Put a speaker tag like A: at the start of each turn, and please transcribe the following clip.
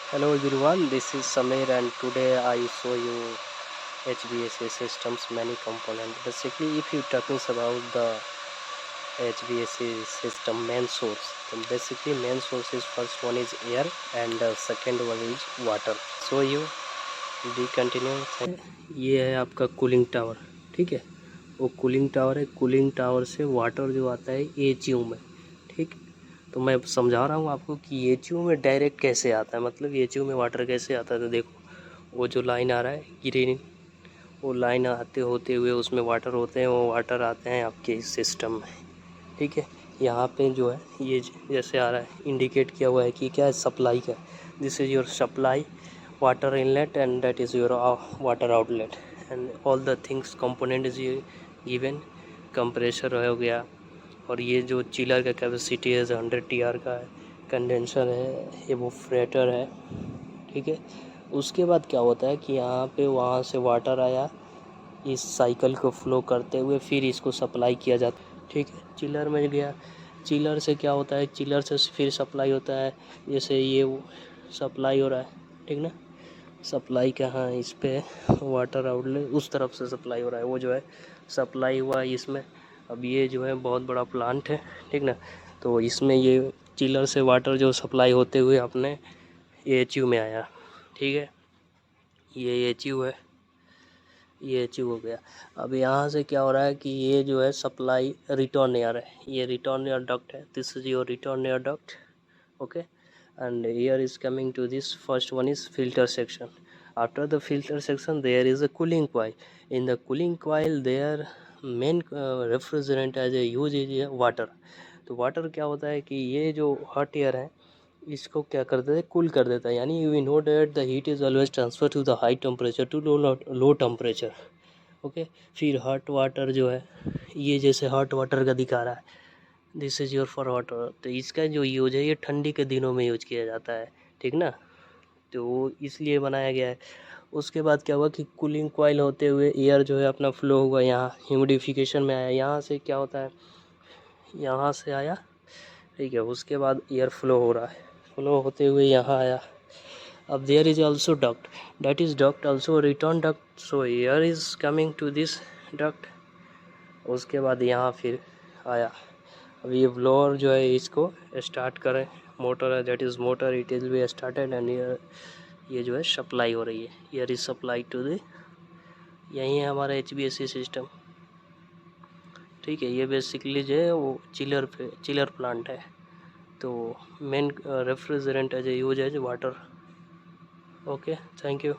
A: Hello everyone, this is Samir and today I show you HVAC systems many components. Basically, if you talking about the HVAC system main source, then basically main source is first one is air and second one is water. So you be continue. ये है आपका cooling tower, ठीक है। वो cooling tower है, cooling tower से water जो आता है एचयू में, ठीक। तो मैं समझा रहा हूँ आपको कि एचयू में डायरेक्ट कैसे आता है, मतलब एचयू में वाटर कैसे आता है। तो देखो वो जो लाइन आ रहा है ग्रीन, वो लाइन आते होते हुए उसमें वाटर होते हैं, वो वाटर आते हैं आपके इस सिस्टम में, ठीक है। यहाँ पे जो है ये जैसे आ रहा है इंडिकेट किया हुआ है कि क्या है, सप्लाई का। This is your supply water inlet and that is your water outlet and all the things component is given. Compressor हो गया, और ये जो चिलर का कैपेसिटी है 100 TR का है, कंडेंसर है, एवोफ्रेटर है, ठीक है। उसके बाद क्या होता है कि यहाँ पे वहाँ से वाटर आया, इस साइकिल को फ्लो करते हुए फिर इसको सप्लाई किया जाता है, ठीक है। चिलर में गया, चिलर से क्या होता है, चिलर से फिर सप्लाई होता है। जैसे ये सप्लाई हो रहा है, ठीक ना। सप्लाई कहाँ है, इस पे वाटर आउटलेट उस तरफ से सप्लाई हो रहा है, वो जो है सप्लाई हुआ इसमें। अब ये जो है बहुत बड़ा प्लांट है, ठीक ना। तो इसमें ये चिलर से वाटर जो सप्लाई होते हुए अपने एचयू में आया, ठीक है। ये एचयू है, ये एचयू हो गया। अब यहाँ से क्या हो रहा है कि ये जो है सप्लाई रिटर्न एयर है, ये रिटर्न एयर डक्ट है, this is your return air duct, okay. And here is coming to this first one is filter section. After the filter section there is a cooling coil. In the cooling coil their main refrigerant as a use is water. तो water क्या होता है कि ये जो hot air है इसको क्या कर देता है, कूल कर देता है। यानी we know that the heat is always transfer to the high temperature to low temperature, okay. फिर हॉट वाटर जो है, ये जैसे हॉट वाटर का दिखा रहा है, this is your for water. तो इसका जो यूज है ये ठंडी के दिनों में यूज किया जाता है, ठीक ना। तो इसलिए बनाया गया है। उसके बाद क्या हुआ कि कूलिंग कॉइल होते हुए एयर जो है अपना फ्लो हुआ, यहाँ ह्यूमिडिफिकेशन में आया। यहाँ से क्या होता है, यहाँ से आया, ठीक है। उसके बाद एयर फ्लो हो रहा है, फ्लो होते हुए यहाँ आया। अब there is also duct, that is duct also return duct, so air is coming to this duct. उसके बाद यहाँ फिर आया। अब ये ब्लोअर जो है इसको स्टार्ट करें, मोटर है, that is motor, it is be started and ये जो है सप्लाई हो रही है, air is supply to the, यही है हमारा HVAC सिस्टम, ठीक है। ये बेसिकली जो है वो चिलर प्लांट है। तो main refrigerant as a use as water, okay, thank you.